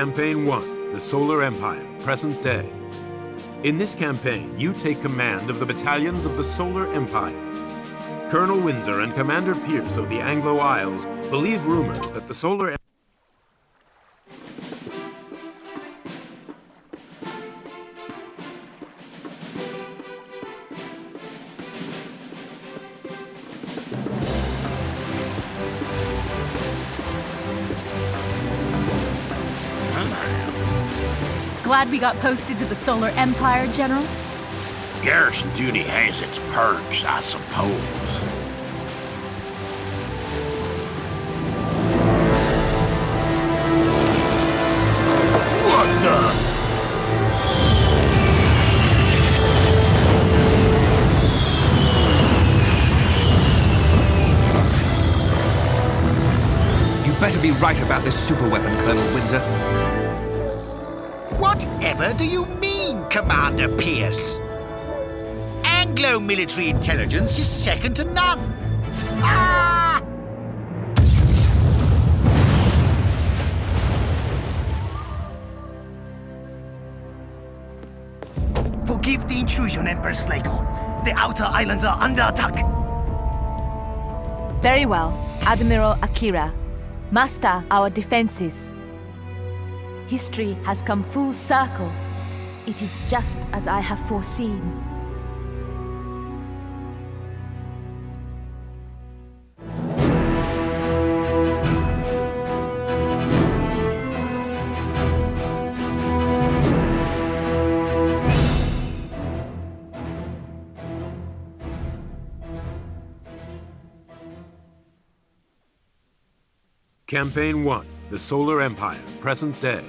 Campaign 1, the Solar Empire, present day. In this campaign, you take command of the battalions of the Solar Empire. Colonel Windsor and Commander Pierce of the Anglo Isles believe rumors that the Solar Glad we got posted to the Solar Empire, General. Garrison duty has its perks, I suppose. What the? You better be right about this superweapon, Colonel Windsor. Whatever do you mean, Commander Pierce? Anglo military intelligence is second to none. Ah! Forgive the intrusion, Emperor Slago. The outer islands are under attack. Very well, Admiral Akira. Master our defenses. History has come full circle. It is just as I have foreseen. Campaign 1, the Solar Empire, present day.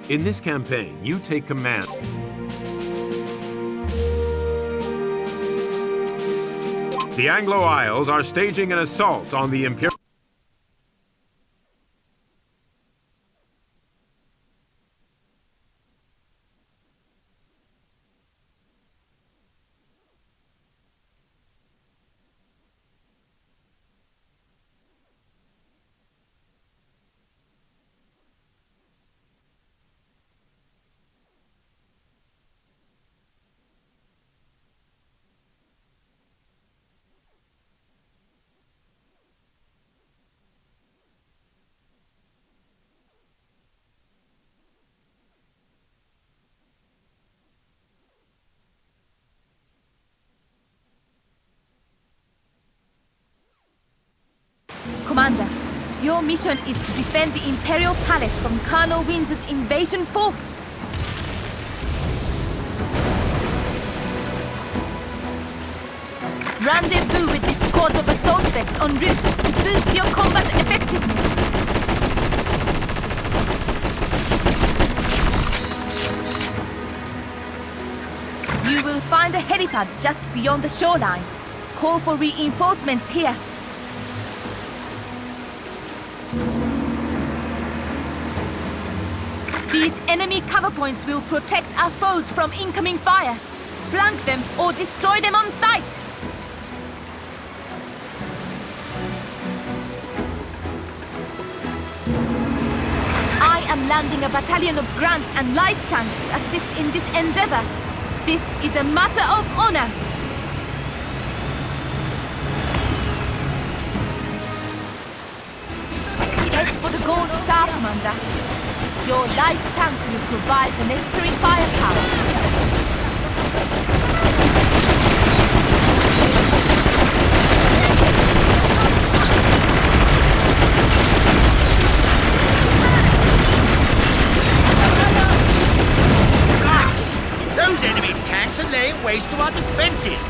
In this campaign, you take command. The Anglo Isles are staging an assault on the Imperial... Commander, your mission is to defend the Imperial Palace from Colonel Windsor's invasion force. Rendezvous with this squad of assault vets en route to boost your combat effectiveness. You will find a helipad just beyond the shoreline. Call for reinforcements here. These enemy cover points will protect our foes from incoming fire. Flank them or destroy them on sight. I am landing a battalion of grants and light tanks to assist in this endeavor. This is a matter of honor. Head for the Gold Star, Commander. Your light tanks will provide the necessary firepower. Those enemy tanks are laying waste to our defenses.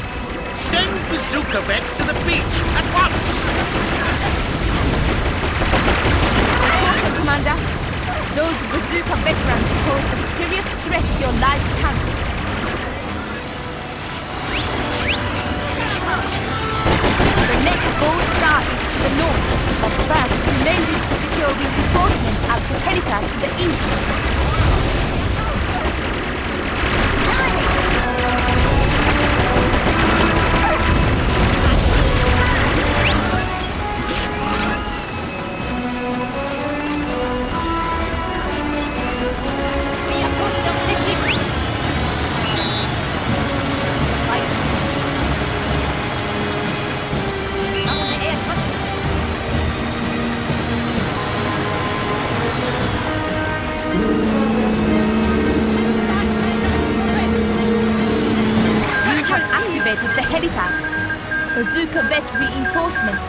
Send bazooka vets to the beach at once. Also, Commander, those bazooka veterans pose a serious threat to your light tanks. The next Gold Star is to the north, but first we may wish to secure reinforcements at the helipad to the east.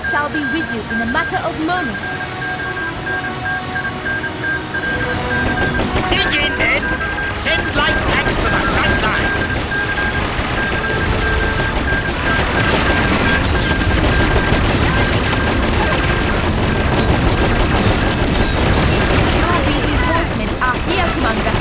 shall be with you in a matter of moments. Dig in, men! Send light tanks to the front line! Heavy reinforcements are here, Commander.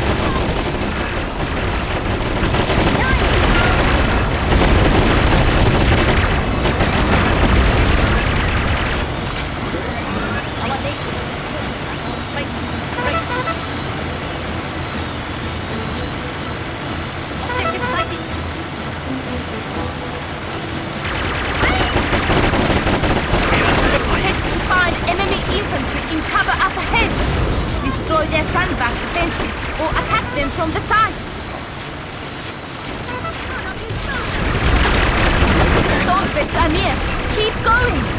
Destroy their sandbag defenses or attack them from the side. Assault beds are near. Keep going.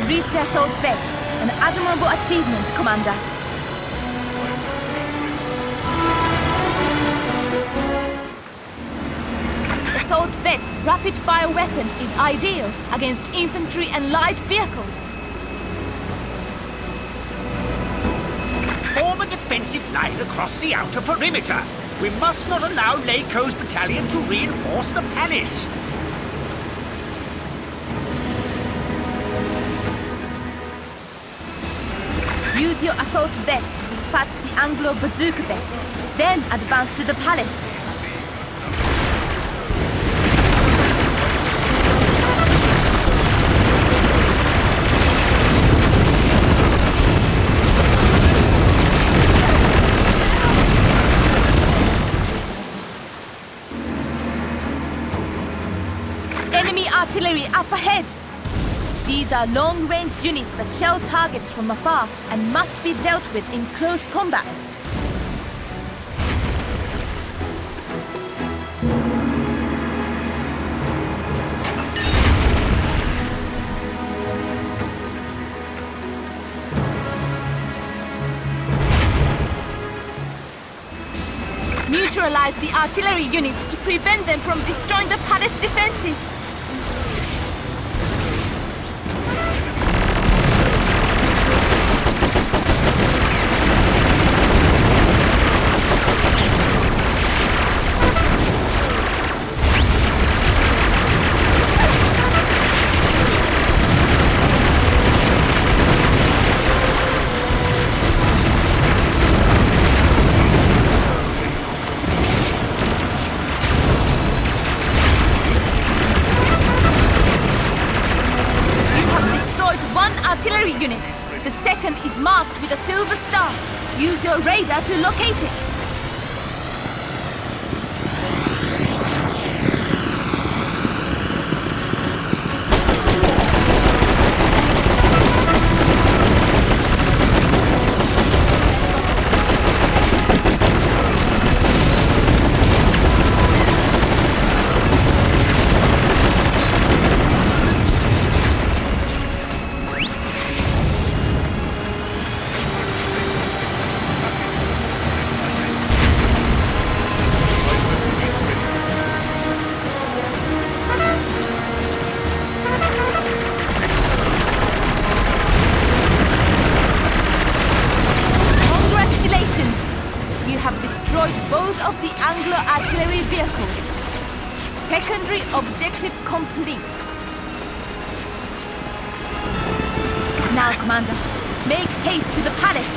Reach their assault beds, an admirable achievement, Commander. Assault Vet's rapid-fire weapon is ideal against infantry and light vehicles. Form a defensive line across the outer perimeter. We must not allow Lako's battalion to reinforce the palace. Use your assault vet to dispatch the Anglo bazooka vets, then advance to the palace. Enemy artillery up ahead! These are long-range units that shell targets from afar and must be dealt with in close combat. Neutralize the artillery units to prevent them from destroying the palace defenses. Artillery unit. The second is marked with a silver star. Use your radar to locate it. Both of the Anglo artillery vehicles. Secondary objective complete. Now, Commander, make haste to the palace.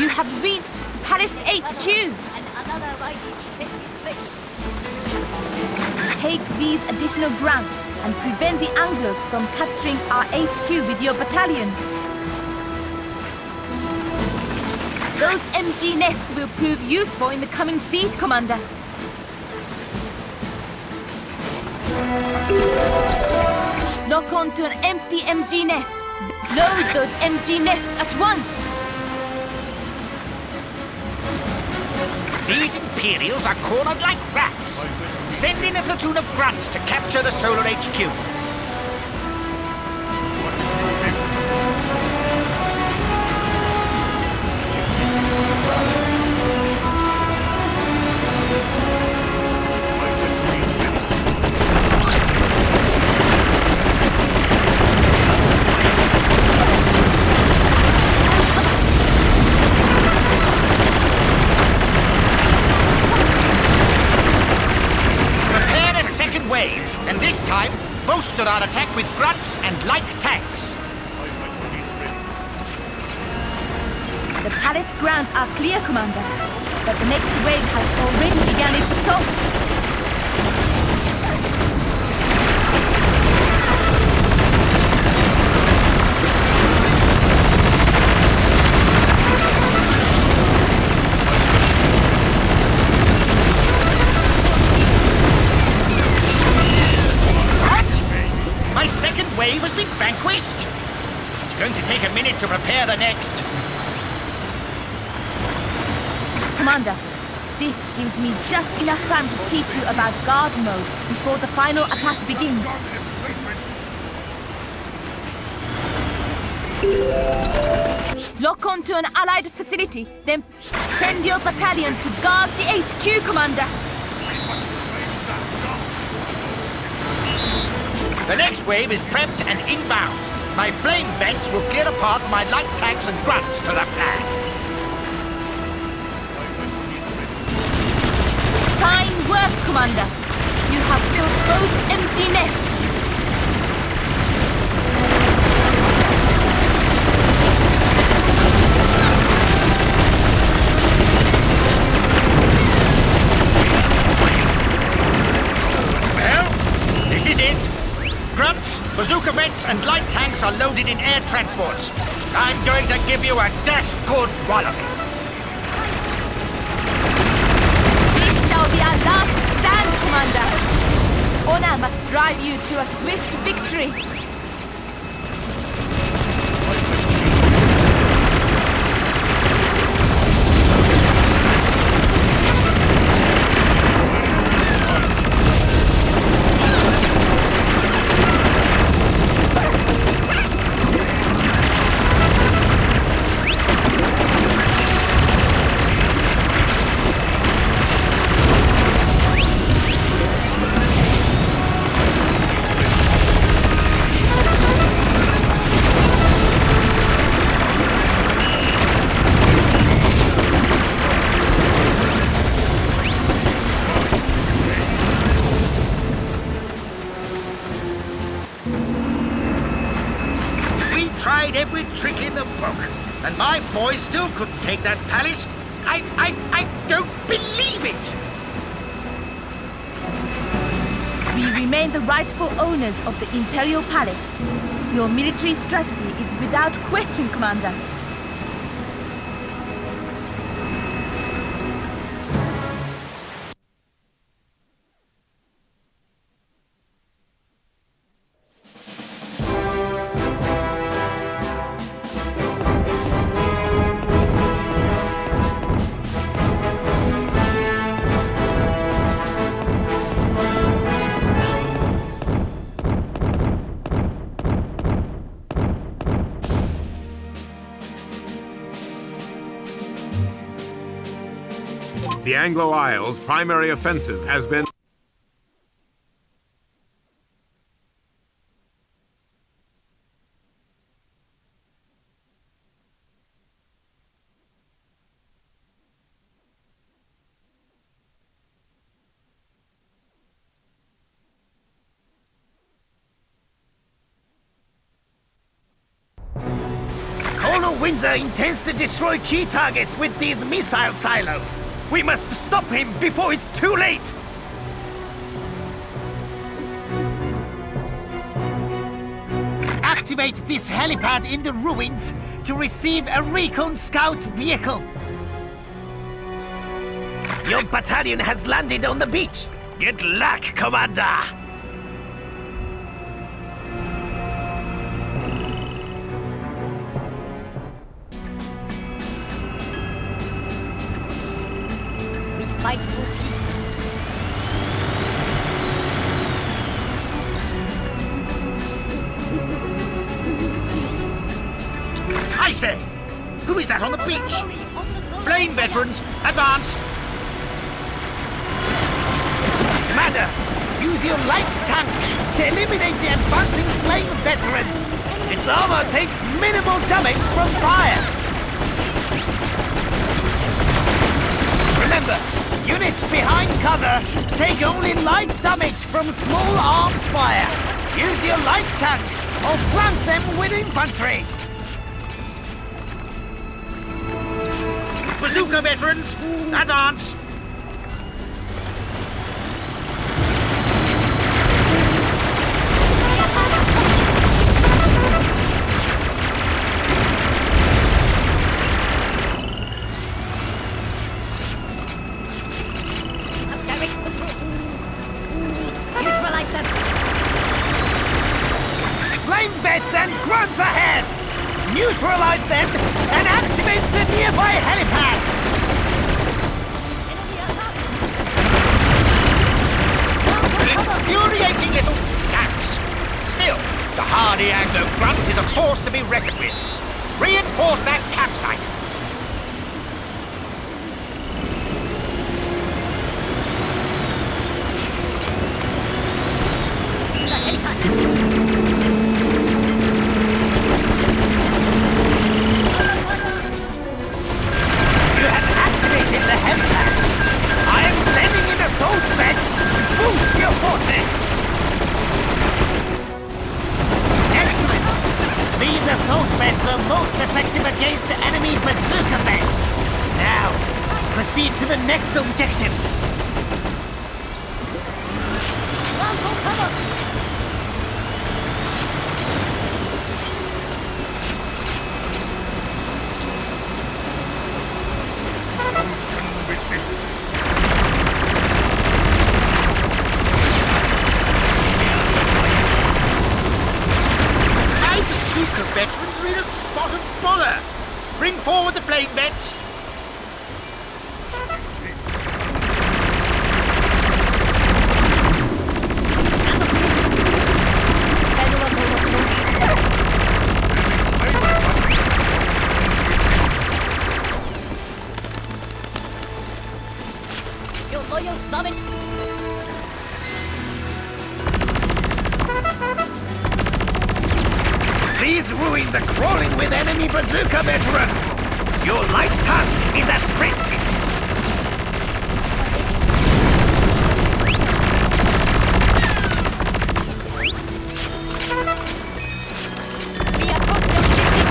You have reached Paris HQ. Take these additional grants and prevent the Anglos from capturing our HQ with your battalion. Those MG nests will prove useful in the coming siege, Commander. Lock on to an empty MG nest. Load those MG nests at once. These Imperials are cornered like rats. Send in a platoon of grunts to capture the Solar HQ. And this time, bolster our attack with grunts and light tanks. The palace grounds are clear, Commander, but the next wave has already begun its assault. Wave has been vanquished. It's going to take a minute to prepare the next. Commander, this gives me just enough time to teach you about guard mode before the final attack begins. Lock on to an allied facility, then send your battalion to guard the HQ, Commander. The next wave is prepped and inbound. My flame vents will clear the path for my light tanks and grunts to the flag. Fine work, Commander. You have built both empty nests. Well, this is it. Grunts, bazooka vents, and light tanks are loaded in air transports. I'm going to give you a dash good walloping. This shall be our last stand, Commander. Honor must drive you to a swift victory. Every trick in the book, and my boys still couldn't take that palace. I don't believe it! We remain the rightful owners of the Imperial Palace. Your military strategy is without question, Commander. The Anglo Isles' primary offensive has been... Colonel Windsor intends to destroy key targets with these missile silos. We must stop him before it's too late! Activate this helipad in the ruins to receive a recon scout vehicle. Your battalion has landed on the beach. Good luck, Commander! We fight for peace. I say! Who is that on the beach? Flame veterans, advance! Commander, use your light tank to eliminate the advancing flame veterans. Its armor takes minimal damage from fire. Remember, units behind cover take only light damage from small arms fire. Use your light tank or flank them with infantry. Bazooka veterans, advance! Neutralize them. Flame beds and grunts ahead! Neutralize them and activate the nearby helipad! Infuriating little scamps! Still, the hardy Anglo grunt is a force to be reckoned with. Reinforce that campsite! You have activated the helipad. I am sending in assault beds to boost your forces. Excellent. These assault beds are most effective against the enemy bazooka beds. Now, proceed to the next objective. My bazooka veterans are in a spot of bother! Bring forward the flame vets! Your loyal servant. These ruins are crawling with enemy bazooka veterans. Your light task is at risk. We approach the objective.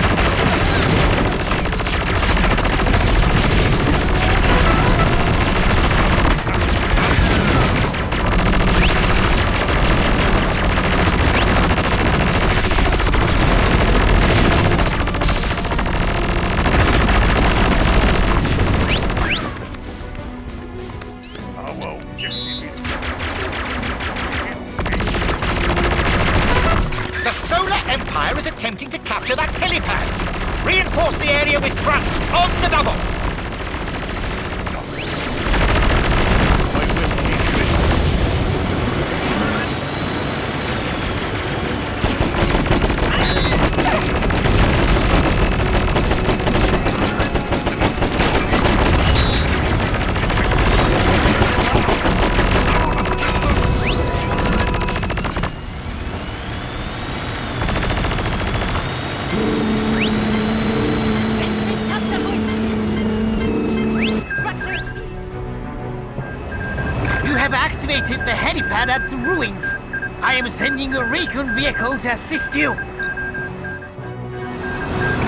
The Solar Empire is attempting to capture that helipad. Reinforce the area with grunts on the double. You have activated the helipad at the ruins. I am sending a recon vehicle to assist you.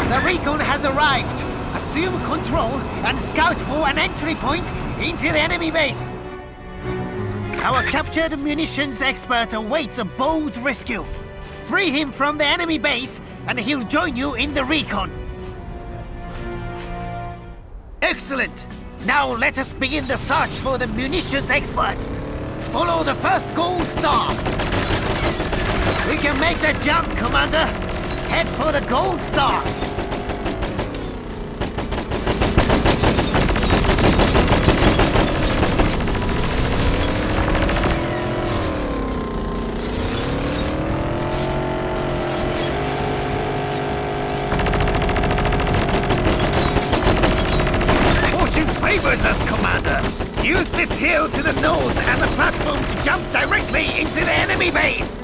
The recon has arrived. Assume control and scout for an entry point into the enemy base. Our captured munitions expert awaits a bold rescue. Free him from the enemy base and he'll join you in the recon. Excellent! Now let us begin the search for the munitions expert. Follow the first gold star. We can make the jump, Commander. Head for the gold star. Favors us, Commander. Use this hill to the north as a platform to jump directly into the enemy base.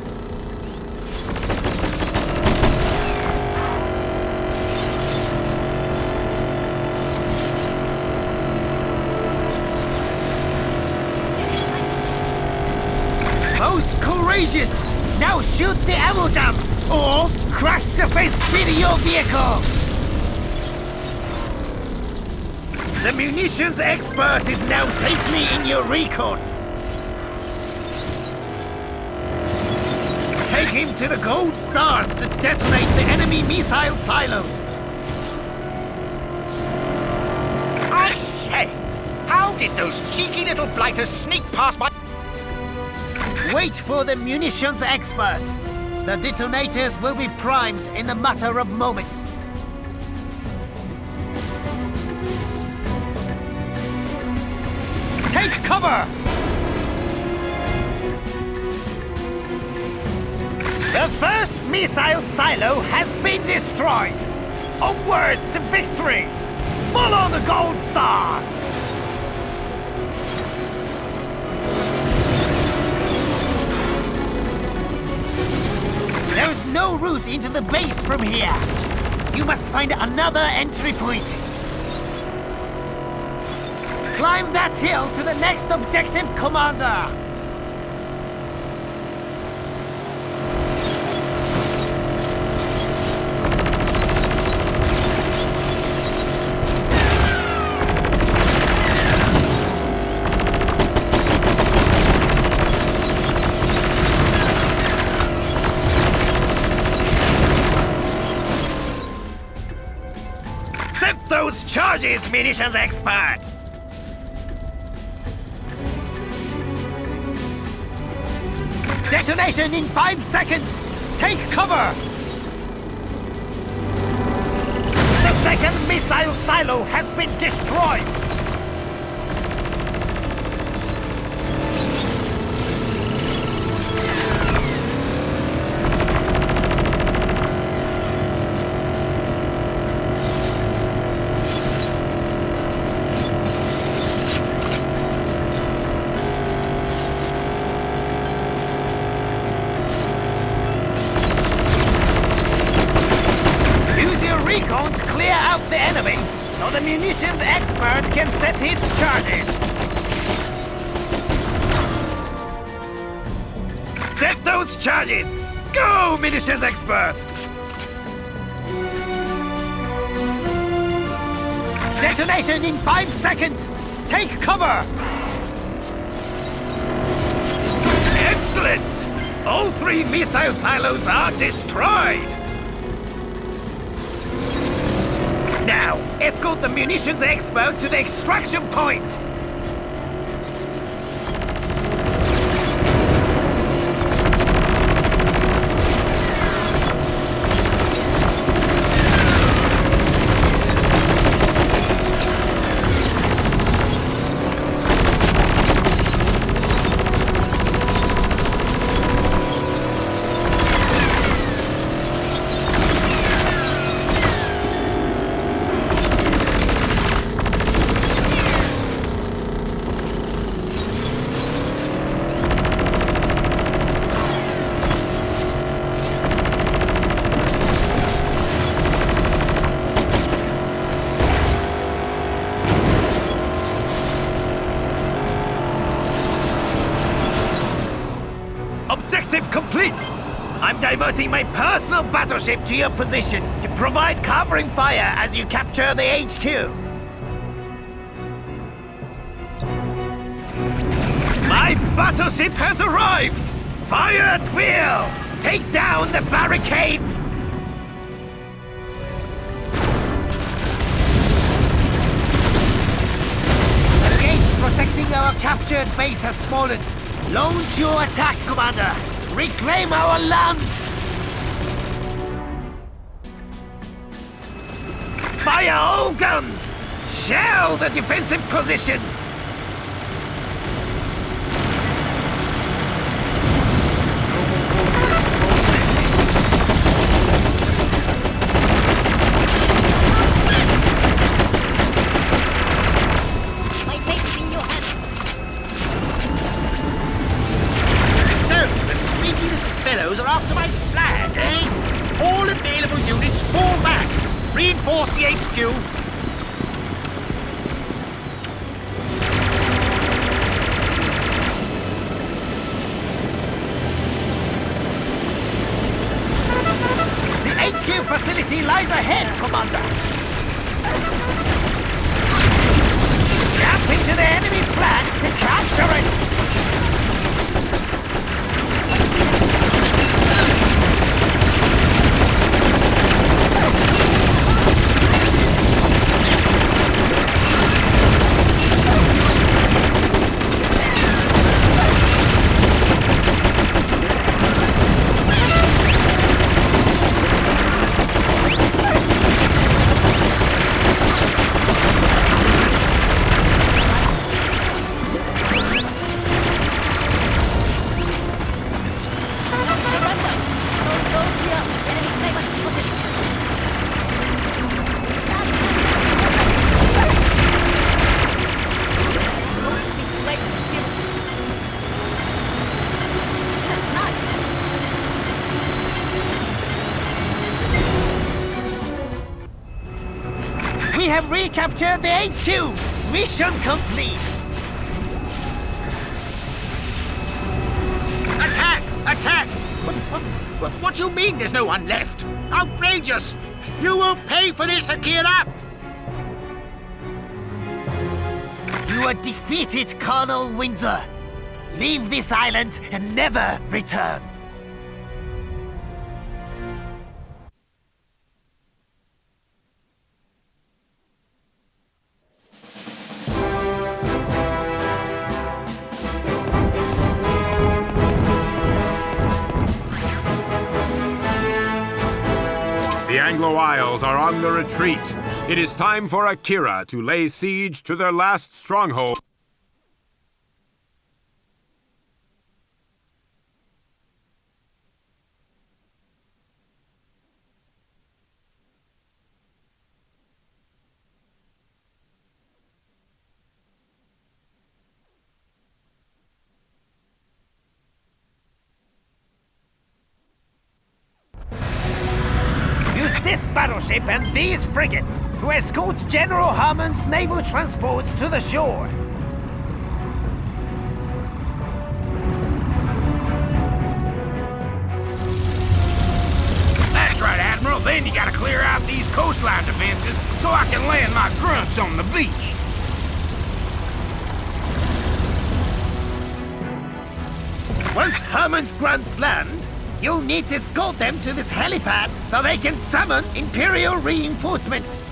Most courageous! Now shoot the ammo dump or crash the fence with your vehicle! The munitions expert is now safely in your recon. Take him to the gold stars to detonate the enemy missile silos. I say, how did those cheeky little blighters sneak past my... Wait for the munitions expert. The detonators will be primed in a matter of moments. Take cover! The first missile silo has been destroyed! Onwards to victory! Follow the gold star! There's no route into the base from here. You must find another entry point. Climb that hill to the next objective, Commander! Set those charges, munitions expert! Detonation in 5 seconds! Take cover! The second missile silo has been destroyed! Recon to clear out the enemy, so the munitions expert can set his charges. Set those charges! Go, munitions expert! Detonation in 5 seconds! Take cover! Excellent! All 3 missile silos are destroyed! Now, escort the munitions expert to the extraction point! diverting my personal battleship to your position to provide covering fire as you capture the HQ. My battleship has arrived! Fire at will! Take down the barricades! The gate protecting our captured base has fallen. Launch your attack, Commander! Reclaim our land! Fire all guns! Shell the defensive positions! My fate is in your hands. So, the sneaky little fellows are after my flag, eh? All available units fall back. Reinforce the HQ. The HQ facility lies ahead, Commander! Jump into the enemy flag to capture it! We have recaptured the HQ! Mission complete! Attack! Attack! What do you mean there's no one left? Outrageous! You will pay for this, Akira! You are defeated, Colonel Windsor. Leave this island and never return. The Anglo Isles are on the retreat. It is time for Akira to lay siege to their last stronghold. This battleship and these frigates to escort General Harmon's naval transports to the shore. That's right, Admiral. Then you gotta clear out these coastline defenses so I can land my grunts on the beach. Once Harmon's grunts land, you'll need to escort them to this helipad so they can summon Imperial reinforcements.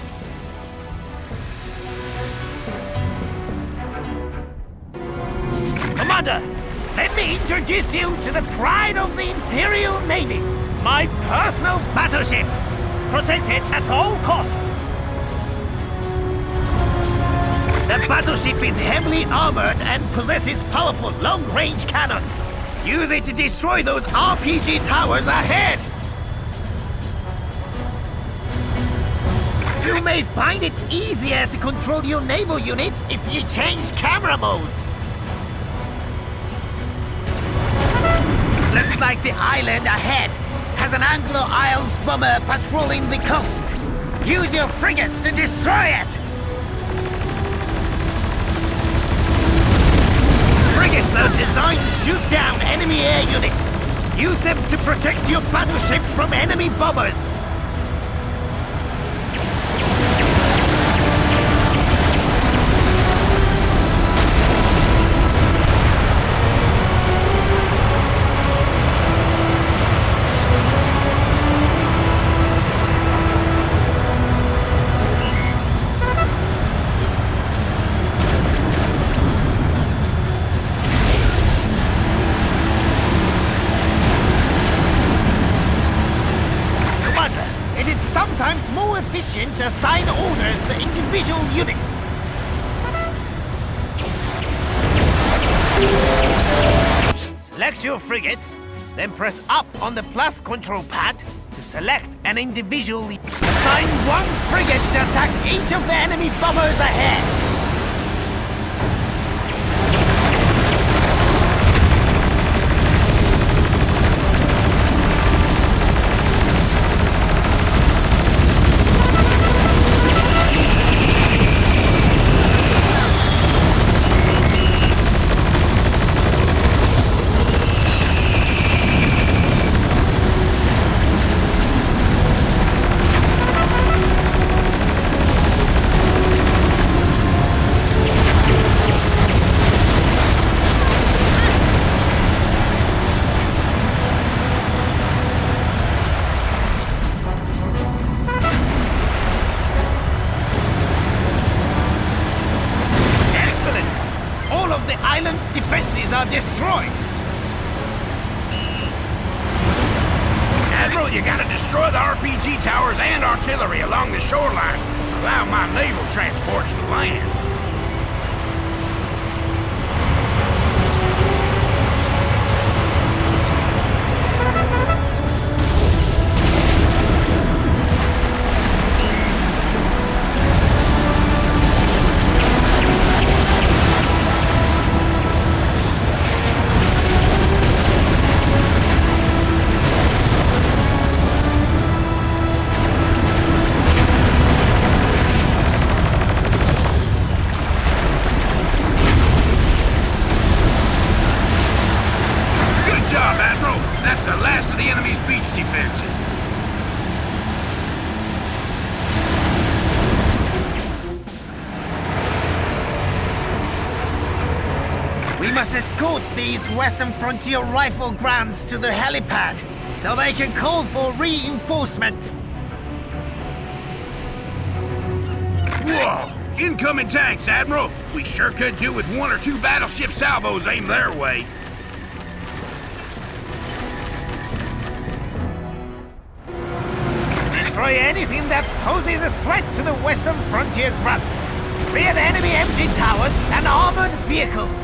Commander, let me introduce you to the pride of the Imperial Navy, my personal battleship. Protect it at all costs. The battleship is heavily armored and possesses powerful long-range cannons. Use it to destroy those RPG towers ahead! You may find it easier to control your naval units if you change camera mode. Looks like the island ahead has an Anglo-Isles bomber patrolling the coast. Use your frigates to destroy it! Frigates are designed to shoot down enemy air units. Use them to protect your battleship from enemy bombers. Sometimes more efficient to assign orders to individual units. Select your frigates, then press up on the plus control pad to select an individual. Assign one frigate to attack each of the enemy bombers ahead. Are destroyed. Admiral, you gotta destroy the RPG towers and artillery along the shoreline. Allow my naval transports to land. We must escort these Western Frontier Rifle grants to the helipad so they can call for reinforcements. Whoa! Incoming tanks, Admiral! We sure could do with one or two battleship salvos aimed their way. Destroy anything that poses a threat to the Western Frontier grunts. Clear the enemy MG towers and armored vehicles.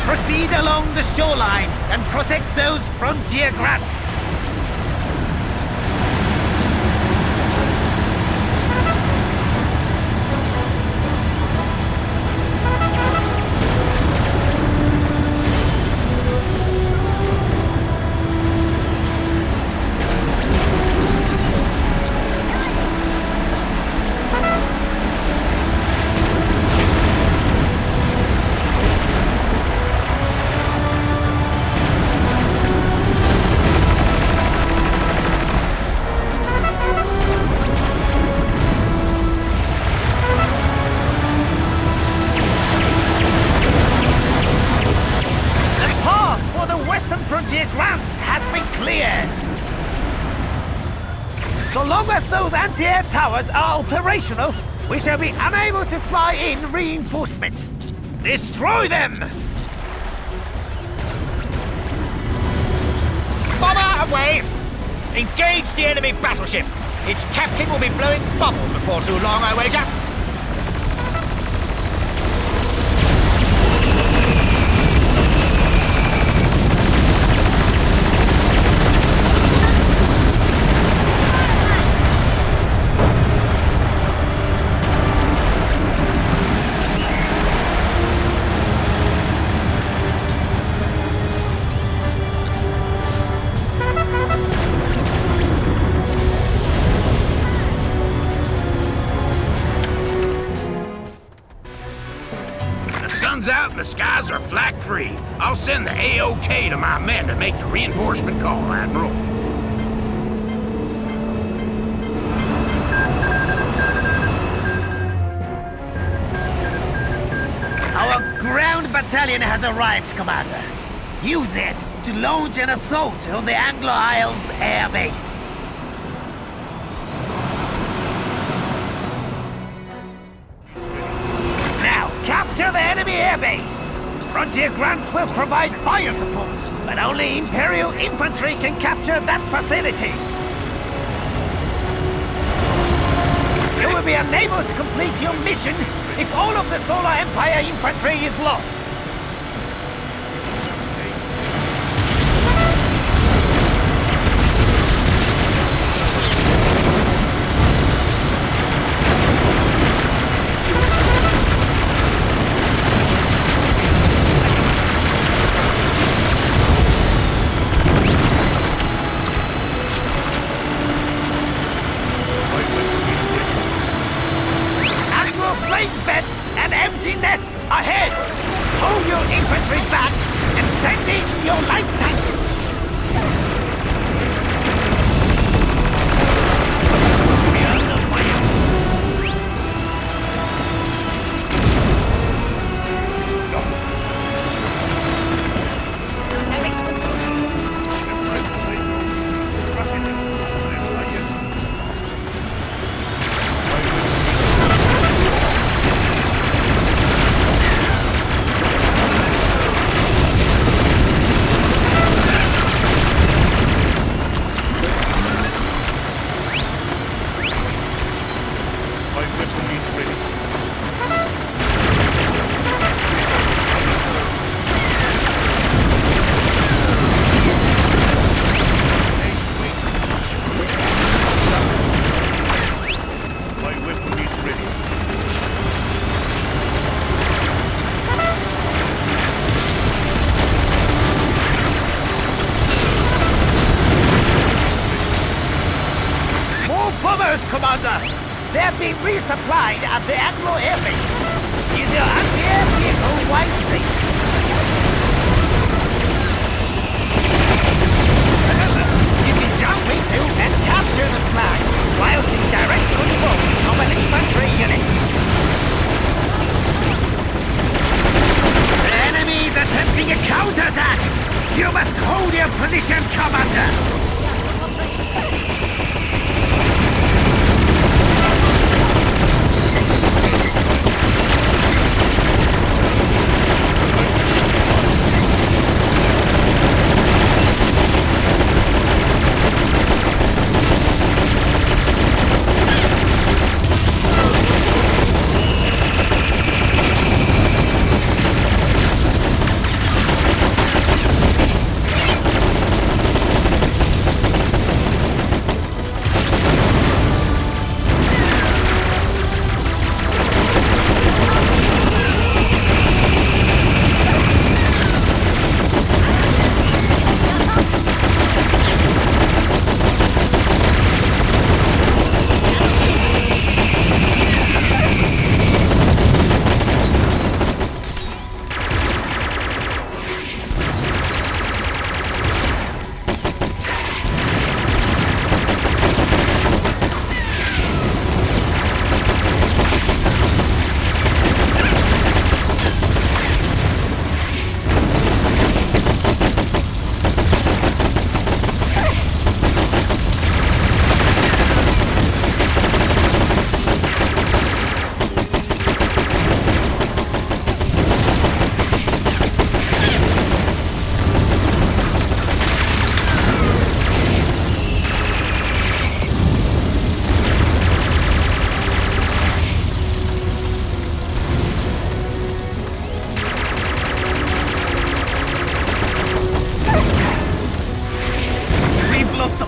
Proceed along the shoreline and protect those frontier grunts. Grants has been cleared. So long as those anti-air towers are operational, we shall be unable to fly in reinforcements. Destroy them! Bomber away! Engage the enemy battleship. Its captain will be blowing bubbles before too long, I wager. the skies are flak free. I'll send the AOK to my men to make the reinforcement call, Admiral. Our ground battalion has arrived, Commander. Use it to launch an assault on the Anglo Isles air base. Now, capture the enemy airbase! Frontier grunts will provide fire support, but only Imperial infantry can capture that facility. You will be unable to complete your mission if all of the Solar Empire infantry is lost. Ahead! Hold your infantry back and send in your light tanks! We are under fire! Commander! They're being resupplied at the Anglo Air Base. Use your anti-air vehicle wisely. Remember, you can jump into and capture the flag whilst in direct control of an infantry unit. The enemy is attempting a counterattack. You must hold your position, Commander.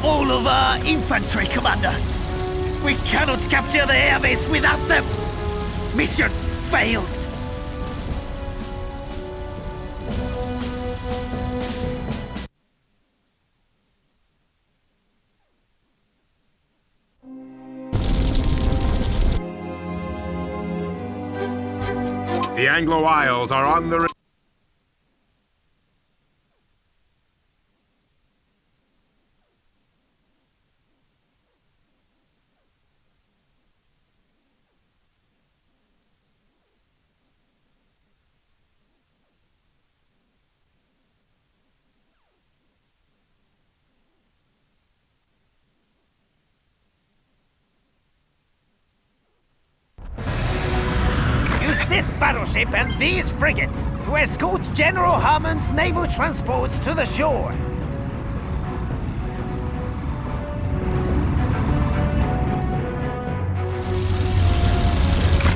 All of our infantry, Commander! We cannot capture the airbase without them! Mission failed! The Anglo Isles are on the... this battleship and these frigates to escort General Harmon's naval transports to the shore.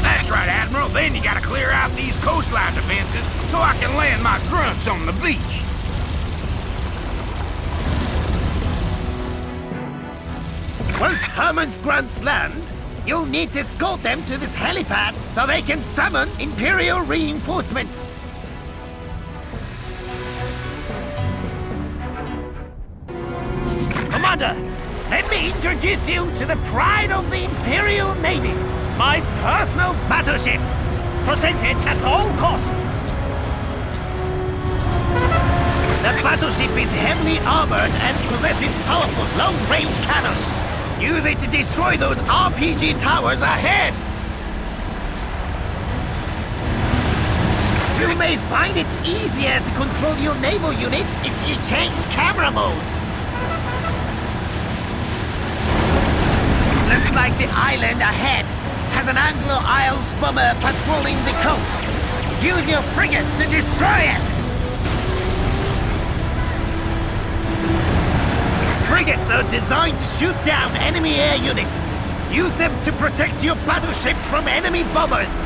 That's right, Admiral. Then you gotta clear out these coastline defenses so I can land my grunts on the beach. Once Herman's grunts land, you'll need to escort them to this helipad so they can summon Imperial reinforcements. Commander, let me introduce you to the pride of the Imperial Navy, my personal battleship. Protect it at all costs. The battleship is heavily armored and possesses powerful long-range cannons. Use it to destroy those RPG towers ahead! You may find it easier to control your naval units if you change camera mode. Looks like the island ahead has an Anglo-Isles bomber patrolling the coast. Use your frigates to destroy it! Frigates are designed to shoot down enemy air units. Use them to protect your battleship from enemy bombers.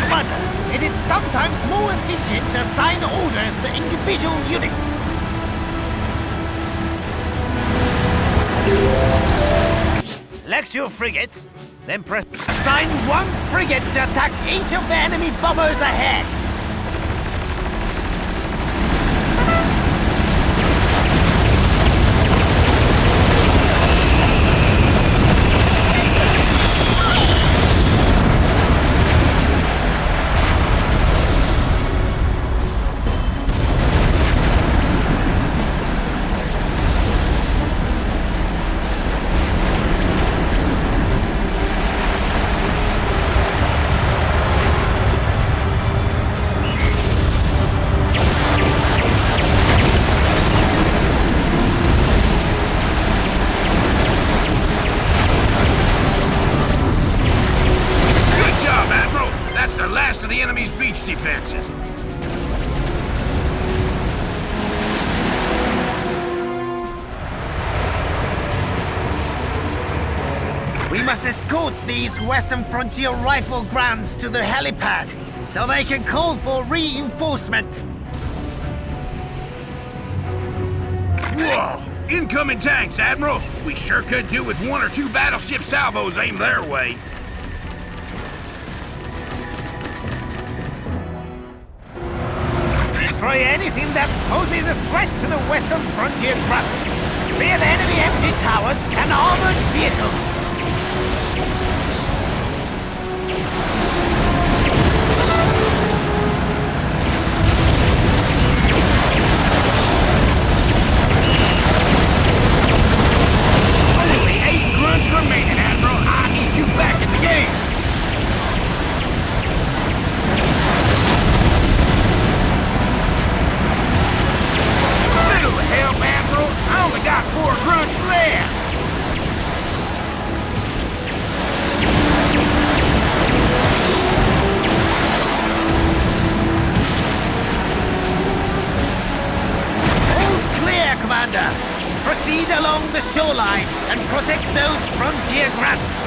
Commander, it is sometimes more efficient to assign orders to individual units. Select your frigates, then press assign one frigate to attack each of the enemy bombers ahead. defenses. We must escort these Western Frontier rifle grunts to the helipad, so they can call for reinforcements. Whoa! Incoming tanks, Admiral! We sure could do with one or two battleship salvos aimed their way. Destroy anything that poses a threat to the Western Frontier grunts. Clear the enemy empty towers and armored vehicles. Only 8 grunts remaining, Admiral. I need you back in the game. Little help, Admiral. I only got 4 grunts left. All's clear, Commander. Proceed along the shoreline and protect those frontier grunts.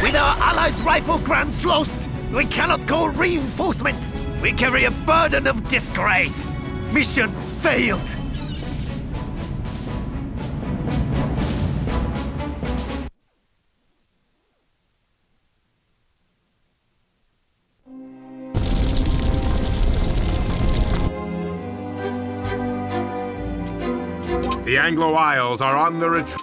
With our allies' rifle grunts lost, we cannot call reinforcements. We carry a burden of disgrace. Mission failed. The Anglo Isles are on the retreat.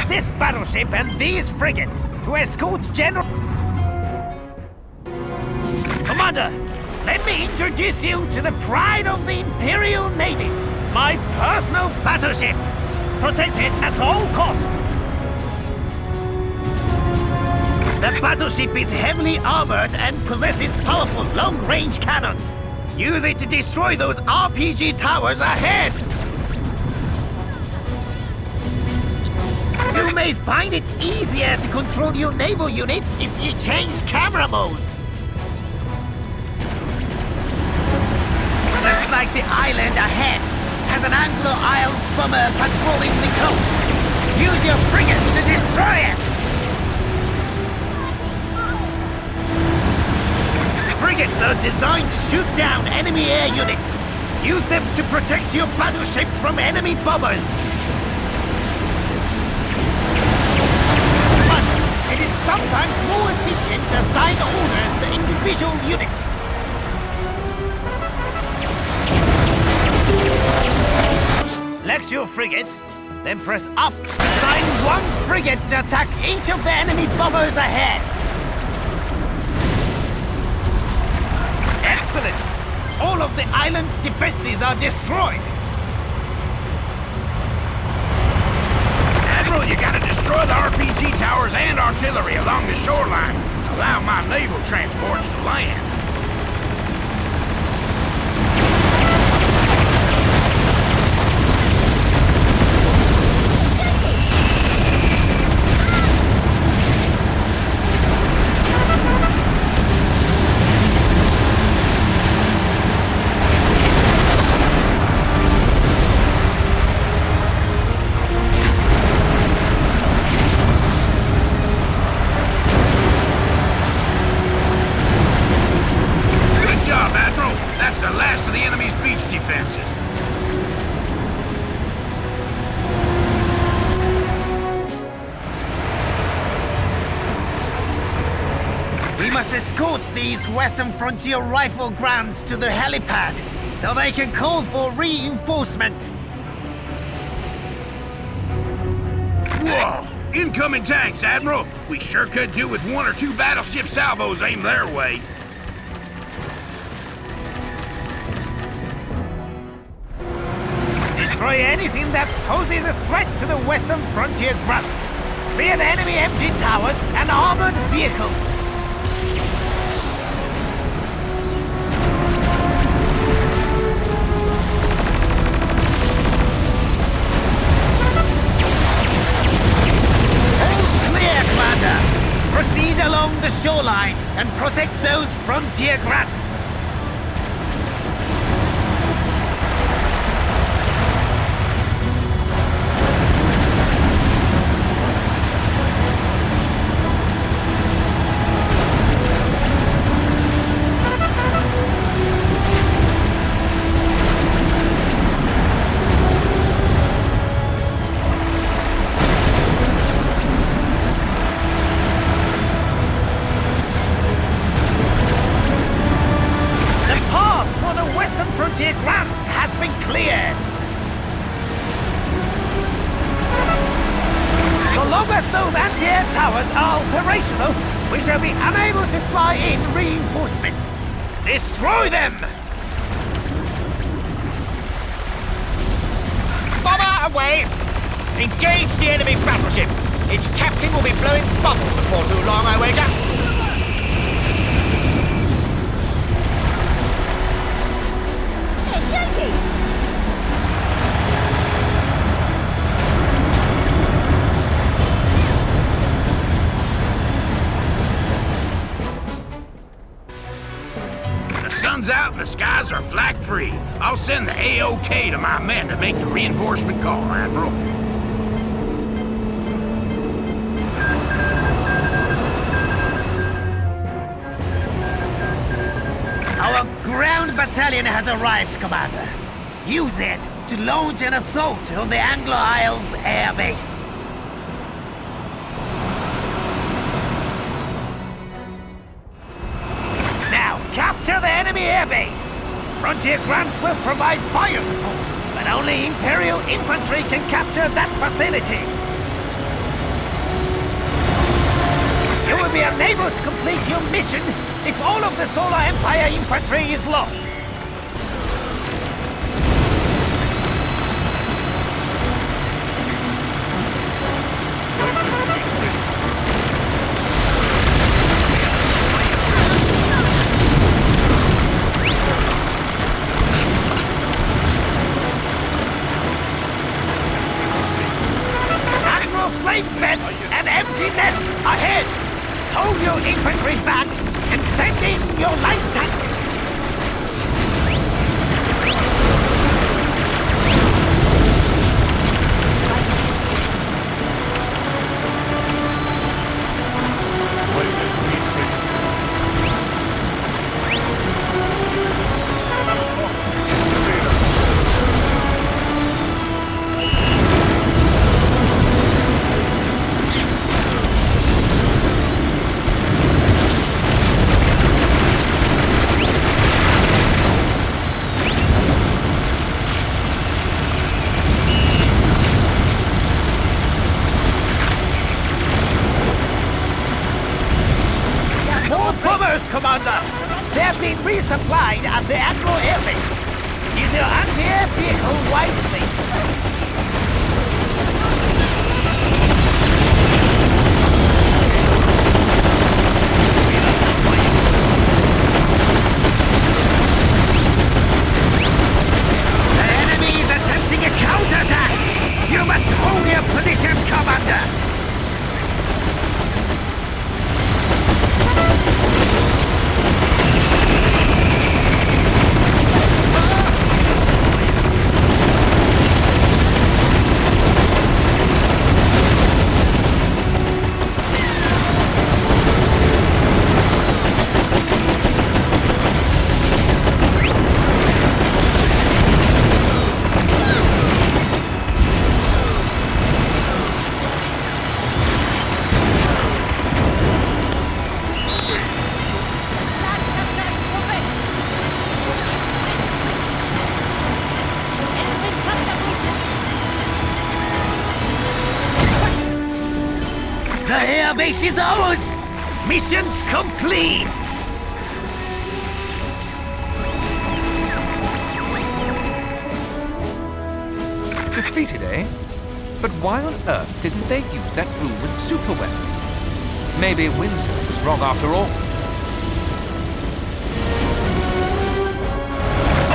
This battleship and these frigates to escort General... Commander, let me introduce you to the pride of the Imperial Navy, my personal battleship. Protect it at all costs. The battleship is heavily armored and possesses powerful long-range cannons. Use it to destroy those RPG towers ahead. You may find it easier to control your naval units if you change camera mode. Looks like the island ahead has an Anglo-Isles bomber patrolling the coast. Use your frigates to destroy it! Frigates are designed to shoot down enemy air units. Use them to protect your battleship from enemy bombers. It is sometimes more efficient to assign orders to individual units. Select your frigates, then press up. Assign one frigate to attack each of the enemy bombers ahead. Excellent! All of the island's defenses are destroyed. Admiral, you gotta destroy the RPG towers and artillery along the shoreline. Allow my naval transports to land. We must escort these Western Frontier rifle grounds to the helipad so they can call for reinforcements. Whoa! Incoming tanks, Admiral! We sure could do with one or two battleship salvos aimed their way. Destroy anything that poses a threat to the Western Frontier grounds. Clear the enemy MG towers and armored vehicles. Proceed along the shoreline and protect those frontier grants. Frontier grants has been cleared. So long as those anti-air towers are operational, we shall be unable to fly in reinforcements. Destroy them! Bomber away! Engage the enemy battleship. Its captain will be blowing bubbles before too long, I wager. The sun's out and the skies are flak free. I'll send the AOK to my men to make the reinforcement call, Admiral. ground battalion has arrived, Commander. Use it to launch an assault on the Anglo Isles air base. Now, capture the enemy air base. Frontier grants will provide fire support, but only Imperial infantry can capture that facility. You will be unable to complete your mission if all of the Solar Empire infantry is lost. Admiral Flame Vents and empty nests ahead! Hold your infantry back and send in your light tank! Commander! They're being resupplied at the Anglo Air Base. Use your anti-air vehicle wisely. The enemy is attempting a counterattack! You must hold your position, Commander! The air base is ours! Mission complete! Defeated, eh? But why on earth didn't they use that rumored superweapon? Maybe Windsor was wrong after all.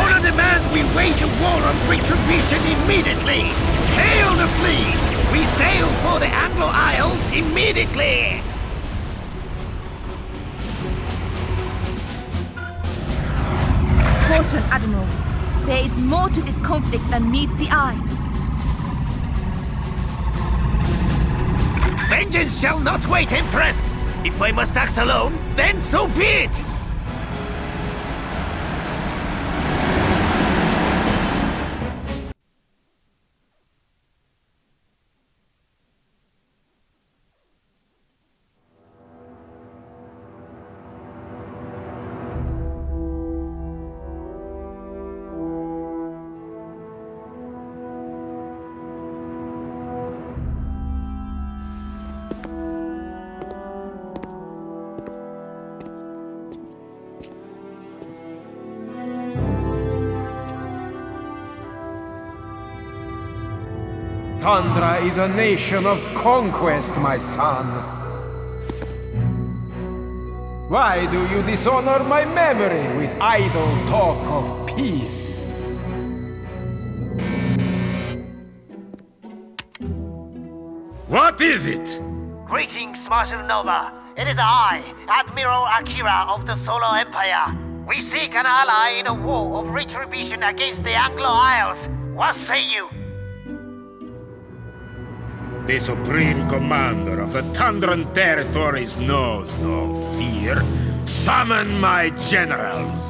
Order demands we wage a war on retribution immediately! Hail the fleet! We sail for the Anglo Isles immediately! Caution, Admiral. There is more to this conflict than meets the eye. Vengeance shall not wait, Empress! If I must act alone, then so be it! Tundra is a nation of conquest, my son. Why do you dishonor my memory with idle talk of peace? What is it? Greetings, Marshal Nova. It is I, Admiral Akira of the Solar Empire. We seek an ally in a war of retribution against the Anglo Isles. What say you? The Supreme Commander of the Tundran Territories knows no fear. Summon my generals!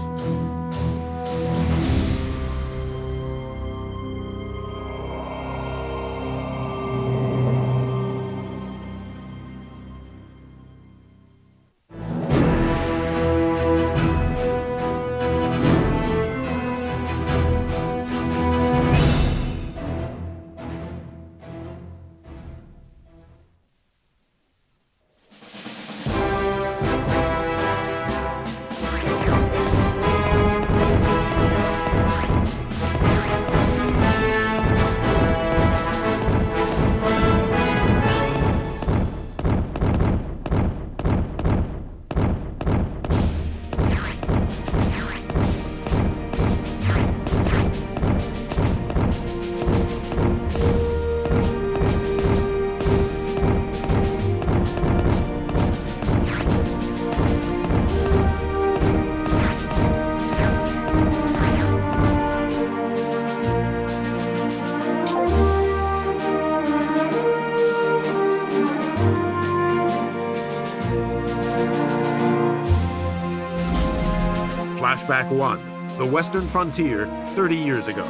Flashback 1, the Western Frontier 30 years ago.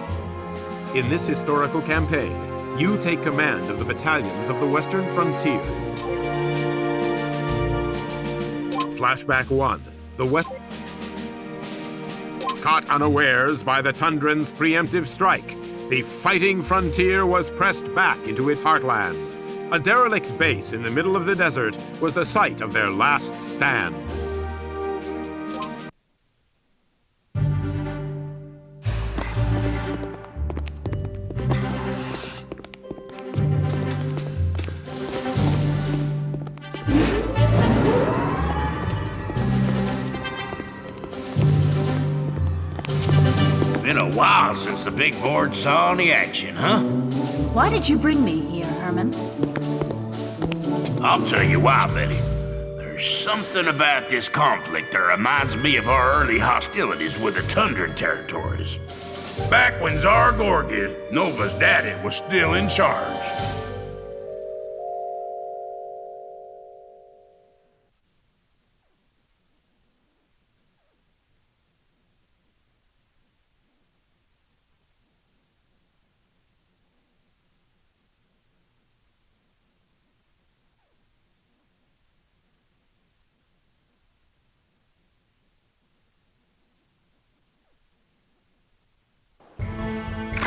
In this historical campaign, you take command of the battalions of the Western Frontier. Flashback 1, the West... Caught unawares by the Tundran's preemptive strike, the fighting frontier was pressed back into its heartlands. A derelict base in the middle of the desert was the site of their last stand. Been a while since the big board saw any action, huh? Why did you bring me here, Herman? I'll tell you why, Betty. There's something about this conflict that reminds me of our early hostilities with the Tundran territories. Back when Tsar Gorgis, Nova's daddy, was still in charge.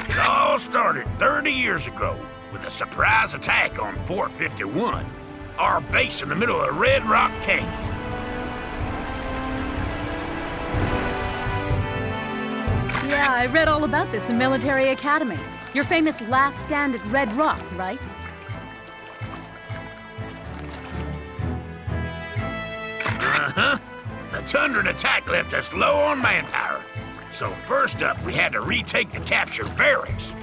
It all started 30 years ago with a surprise attack on 451, our base in the middle of Red Rock Canyon. Yeah, I read all about this in Military Academy. Your famous last stand at Red Rock, right? Uh-huh. The Tundran attack left us low on manpower. So first up, we had to retake the captured barracks.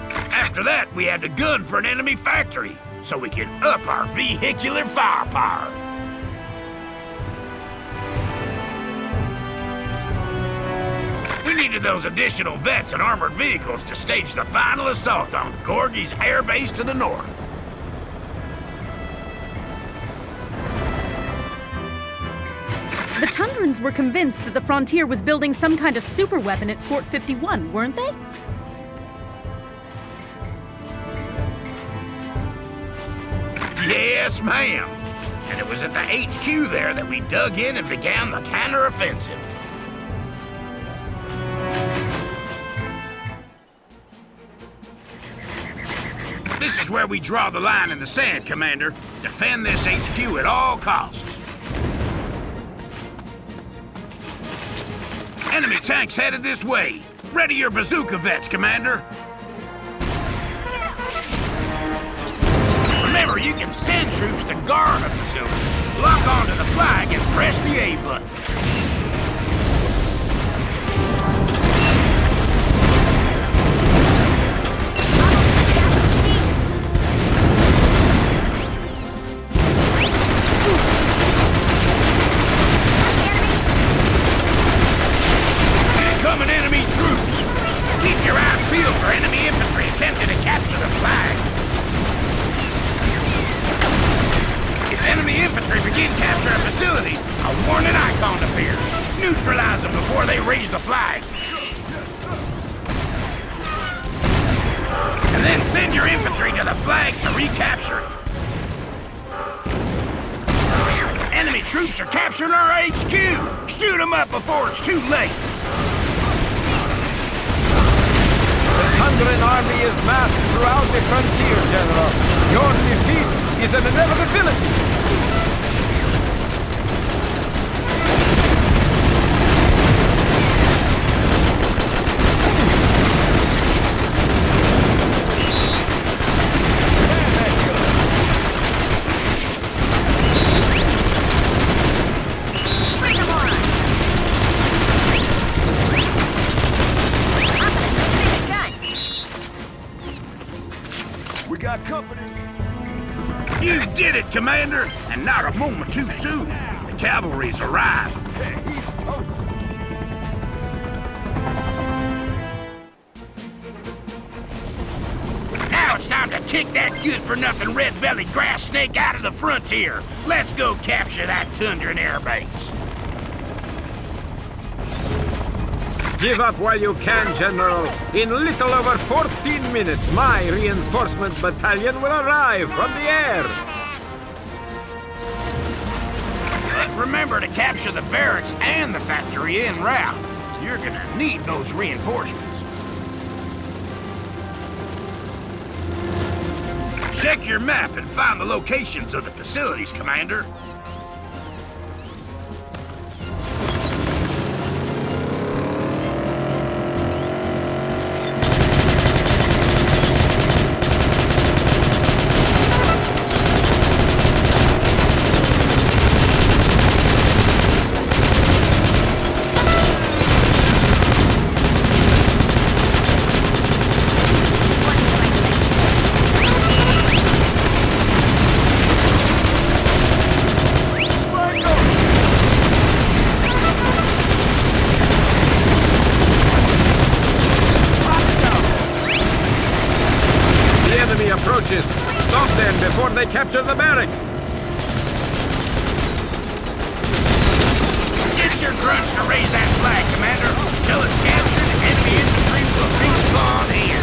After that, we had to gun for an enemy factory so we could up our vehicular firepower. We needed those additional vets and armored vehicles to stage the final assault on Gorgis' air base to the north. The Tundrans were convinced that the Frontier was building some kind of superweapon at Fort 51, weren't they? Yes, ma'am. And it was at the HQ there that we dug in and began the counteroffensive. This is where we draw the line in the sand, Commander. Defend this HQ at all costs. Enemy tanks headed this way. Ready your bazooka vets, Commander. Remember, you can send troops to guard a facility. Lock onto the flag and press the A button. Incoming enemy troops! Keep your eyes peeled for enemy infantry attempting to capture the flag. If enemy infantry begin capturing a facility, a warning icon appears. Neutralize them before they raise the flag. And then send your infantry to the flag to recapture it. Enemy troops are capturing our HQ! Shoot them up before it's too late! The Tundran army is massed throughout the frontier, General. Your defeat is an inevitability. You did it, Commander! And not a moment too soon. The cavalry's arrived. Now it's time to kick that good-for-nothing red-bellied grass snake out of the frontier. Let's go capture that Tundran airbase. Give up while you can, General. In little over 14 minutes, my reinforcement battalion will arrive from the air. But remember to capture the barracks and the factory en route. You're gonna need those reinforcements. Check your map and find the locations of the facilities, Commander. Stop them before they capture the barracks! Get your grunts to raise that flag, Commander. Till it's captured, enemy infantry will respawn here.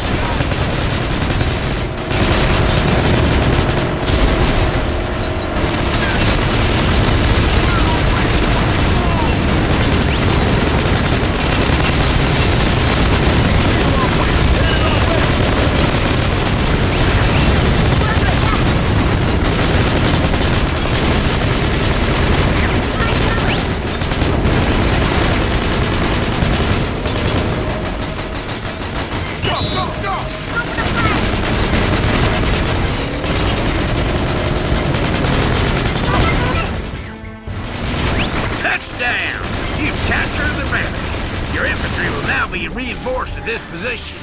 Touchdown! You've captured the barracks. Your infantry will now be reinforced to this position.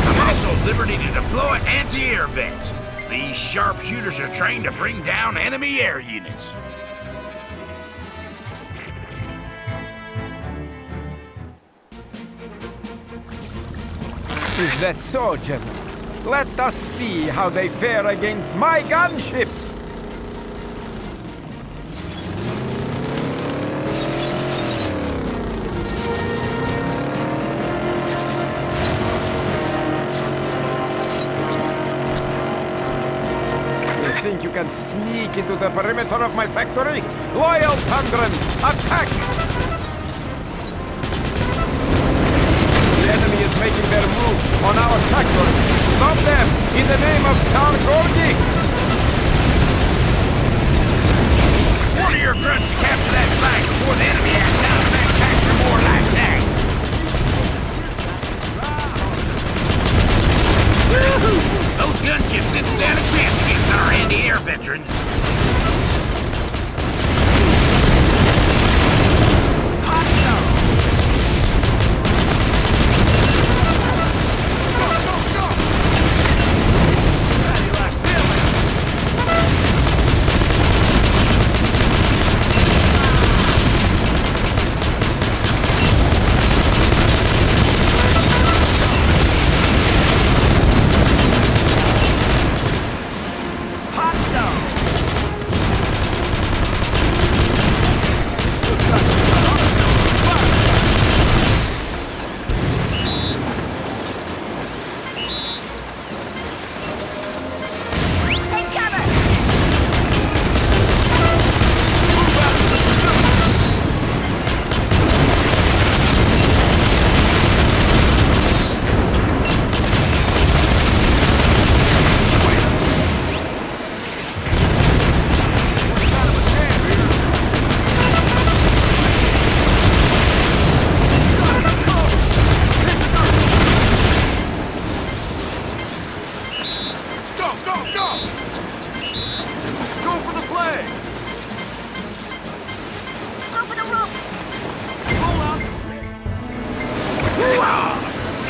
I'm also at liberty to deploy anti-air vets. These sharpshooters are trained to bring down enemy air units. Is that so, General? Let us see how they fare against my gunships! You think you can sneak into the perimeter of my factory? Loyal Tundrans, attack! The enemy is making their move on our factory. Stop them in the name of Tsar Gorgi! Order your grunts to capture that flag before the enemy has time to manufacture more light tanks. Those gunships didn't stand a chance against our anti-air veterans.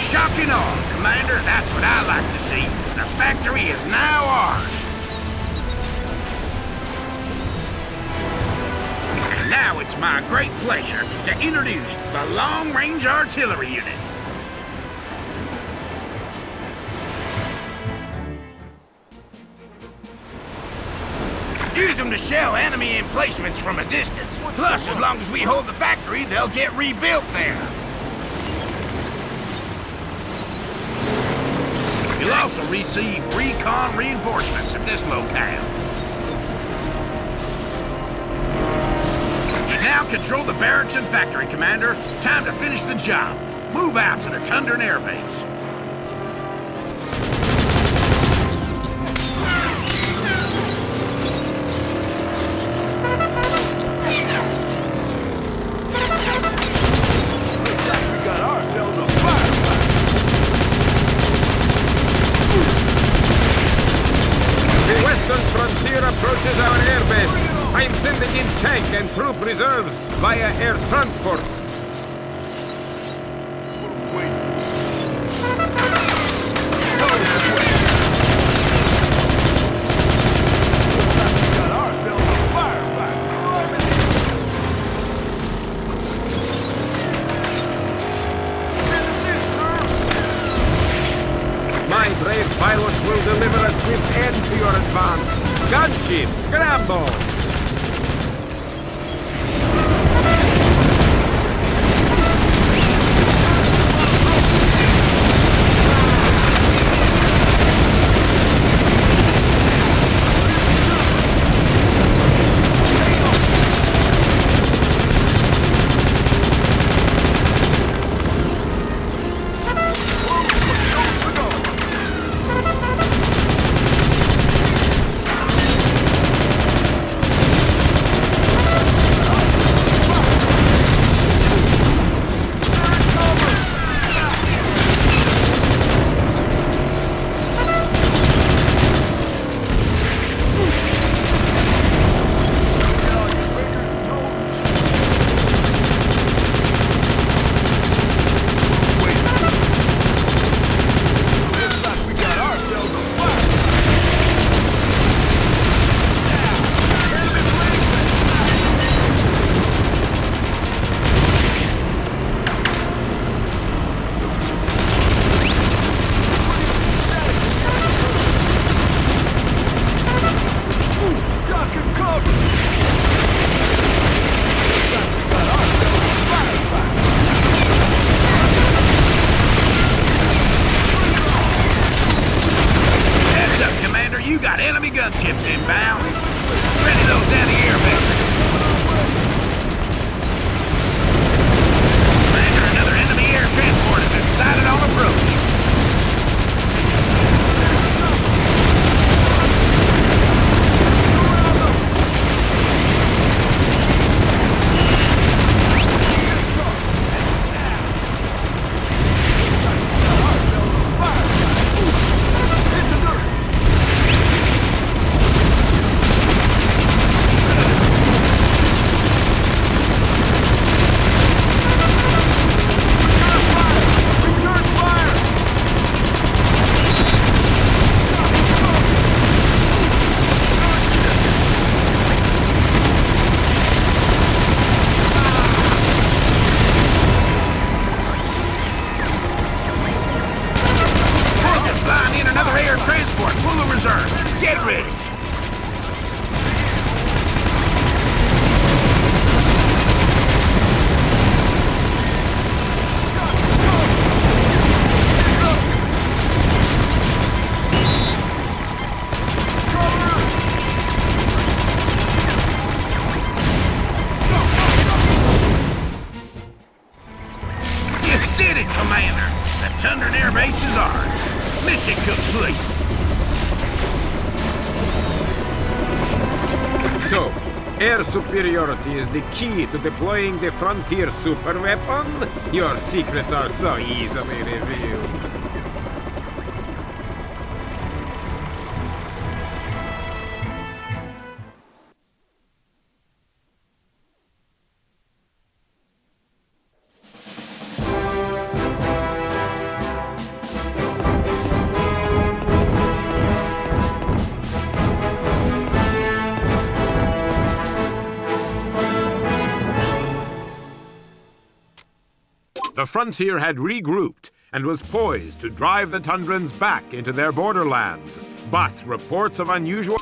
Shocking on, Commander. That's what I like to see. The factory is now ours. And now it's my great pleasure to introduce the long-range artillery unit. Use them to shell enemy emplacements from a distance. Plus, as long as we hold the factory, they'll get rebuilt there. You'll also receive recon reinforcements at this locale. You now control the barracks and factory, Commander. Time to finish the job. Move out to the Tundran Air Base. Frontier approaches our airbase. I'm sending in tank and troop reserves via air transport. My brave pilots will deliver a swift end to your advance. Gunships, scramble! Gunships inbound. Ready those anti-air vessels. Commander, another enemy air transport has been sighted on approach. Get ready! You did it, Commander! The Tundran Air Base is ours! Mission complete! So, air superiority is the key to deploying the frontier superweapon? Your secrets are so easily revealed. The frontier had regrouped and was poised to drive the Tundrans back into their borderlands. But reports of unusual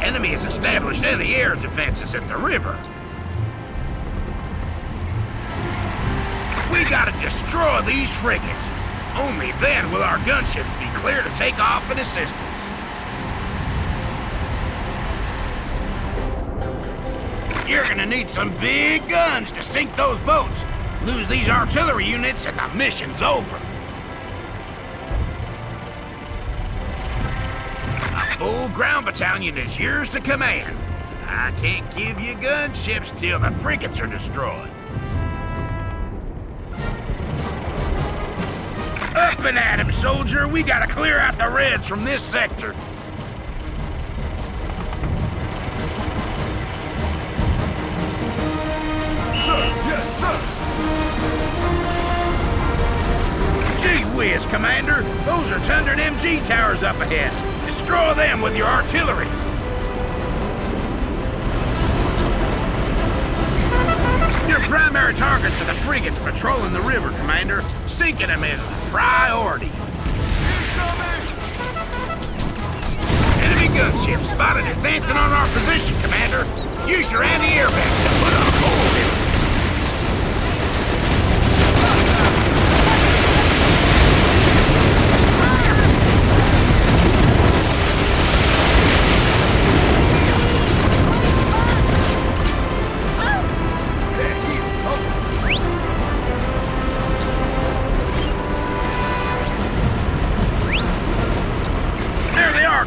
enemy has established any air defenses at the river. We gotta destroy these frigates. Only then will our gunships be clear to take off and assist us. You're gonna need some big guns to sink those boats. Lose these artillery units and the mission's over. A full ground battalion is yours to command. I can't give you gunships till the frigates are destroyed. Up and at him, soldier! We gotta clear out the Reds from this sector. Gee whiz, Commander! Those are Tundra MG towers up ahead. Destroy them with your artillery. Your primary targets are the frigates patrolling the river, Commander. Sinking them is priority. Enemy gunships spotted advancing on our position, Commander. Use your anti-air vents to put a hole in them.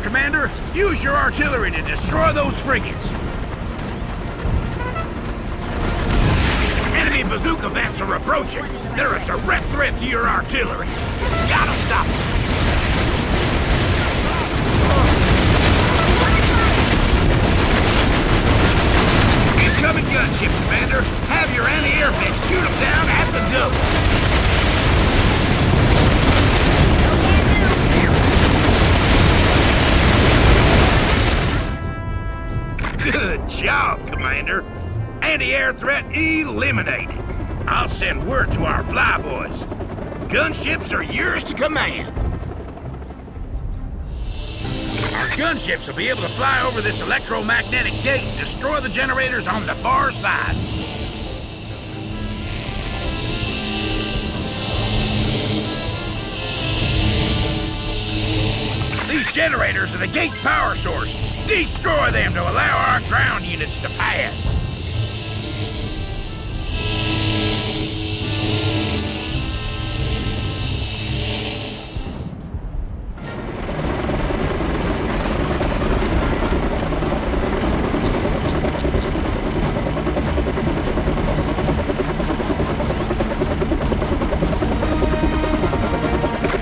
Commander, use your artillery to destroy those frigates. Enemy bazooka vents are approaching. They're a direct threat to your artillery. Gotta stop them. Incoming gunships, Commander. Have your anti-air vents shoot them down at the double. Good job, Commander. Anti-air threat eliminated. I'll send word to our flyboys. Gunships are yours to command. Our gunships will be able to fly over this electromagnetic gate and destroy the generators on the far side. These generators are the gate's power source. Destroy them to allow our ground units to pass.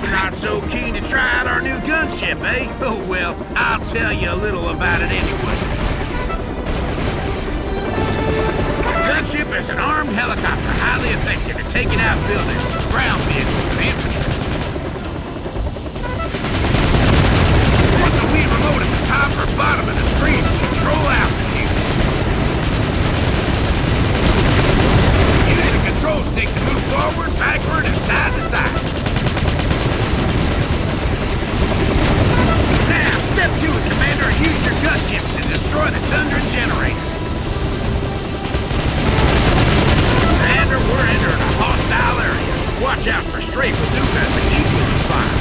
Not so keen to try out our new gunship, eh? Oh well, I'll tell you a little about it anyway. Gunship is an armed helicopter highly effective at taking out buildings, ground vehicles, and infantry. Put the wheel remote at the top or bottom of the screen to control altitude. Use the control stick to move forward, backward, and side to side. Now, step to it, Commander, and use your gunships to destroy the Tundra generator. Commander, we're entering a hostile area. Watch out for stray bazooka and machine gun fire.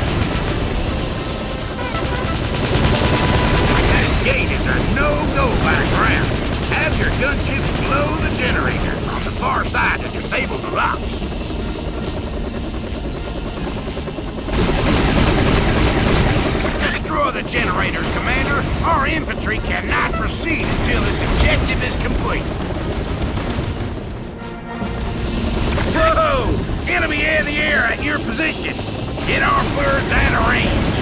This gate is a no-go by ground. Have your gunships blow the generator on the far side to disable the locks. Destroy the generators, Commander. Our infantry cannot proceed until this objective is complete. Whoa! Enemy in the air at your position. Get our birds out of range.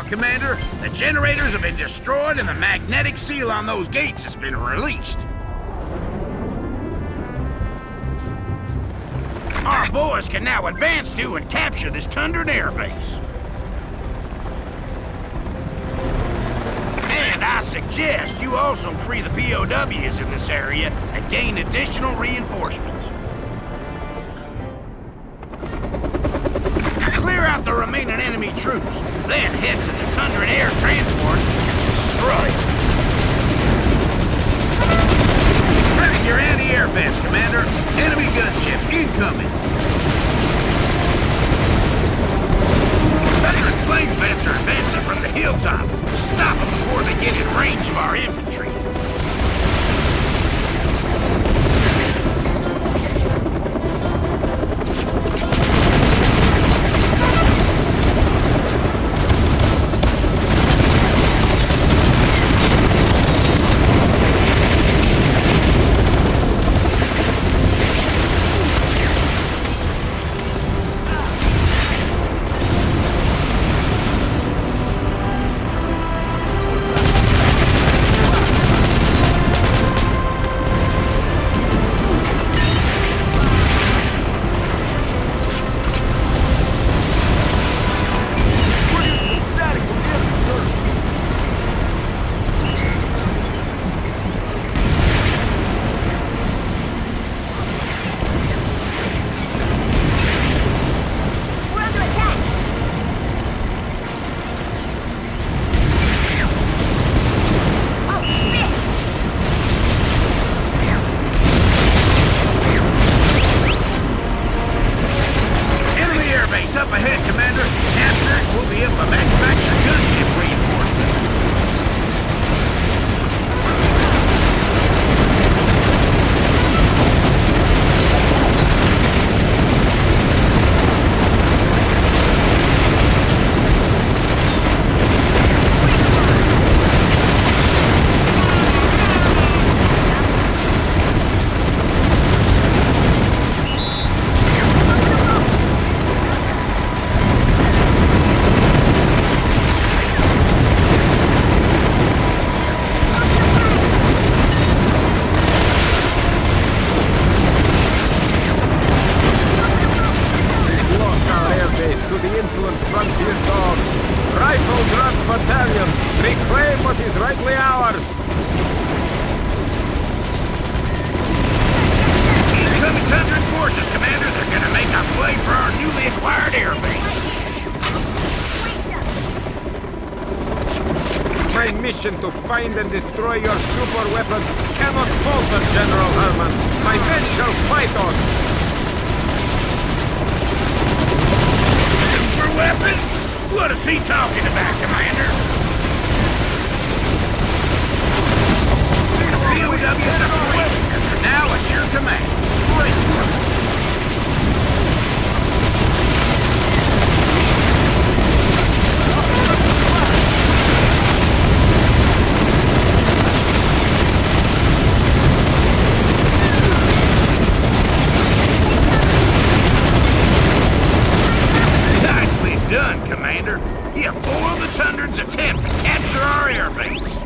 Commander, the generators have been destroyed and the magnetic seal on those gates has been released. Our boys can now advance to and capture this Tundran air base. And I suggest you also free the POWs in this area and gain additional reinforcements. Clear out the remaining enemy troops, then head to the Tundran air transports and destroy them. Ready your anti-air vents, Commander. Enemy gunship incoming. Tundran flame vents are advancing from the hilltop. Stop them before they get in range of our infantry. Up ahead, Commander. After it, we'll be able to manufacture gunship reinforcements. Frontier dogs. Rifle Grunt Battalion, reclaim what is rightly ours. Incoming Tundran forces, Commander. They're gonna make a play for our newly acquired air base. My mission to find and destroy your super weapon cannot falter, General Herman. My men shall fight on. Super weapon? What is he talking about, Commander? POWs are free, and they're now at your command. Great work. Done, Commander. You foiled the Tundran's attempt to capture our airbase.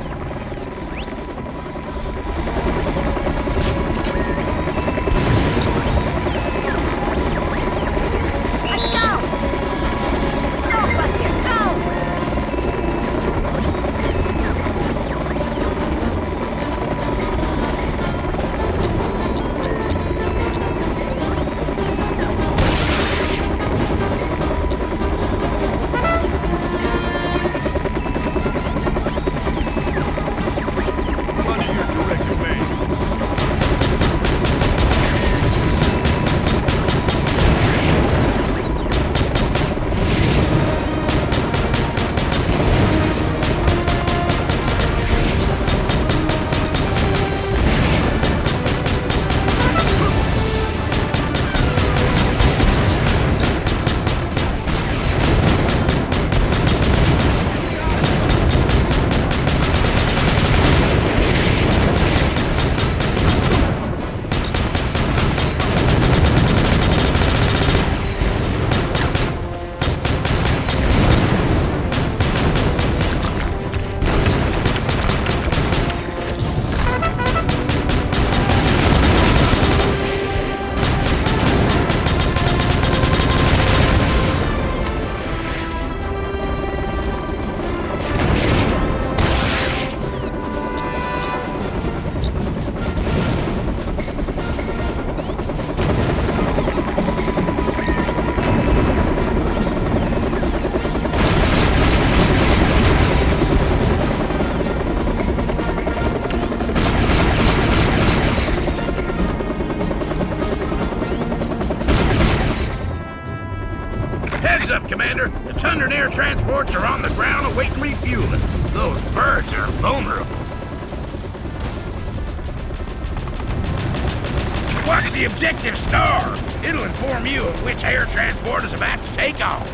up, Commander. The Tundran air transports are on the ground awaiting refueling. Those birds are vulnerable. Watch the objective star. It'll inform you of which air transport is about to take off.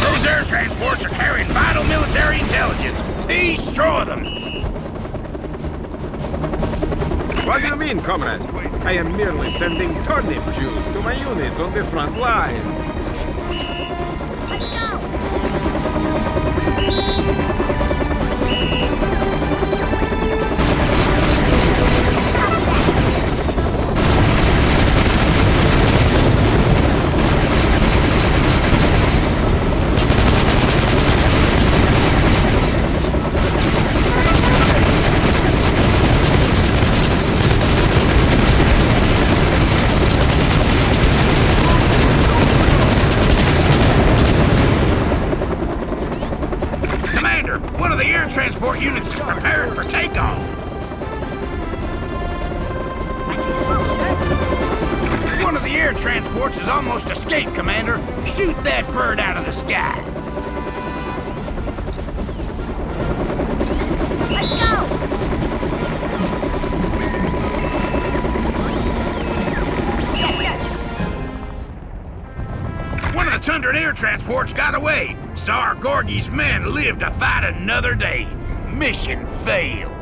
Those air transports are carrying vital military intelligence. Destroy them. What do you mean, comrade? I am merely sending turnip juice to my units on the front line. One of the air transport units is preparing for takeoff. One of the air transports has almost escaped, Commander. Shoot that bird out of the sky. Let's go! One of the Tundran air transports got away. Tsar Gorgy's men live to fight another day. Mission failed.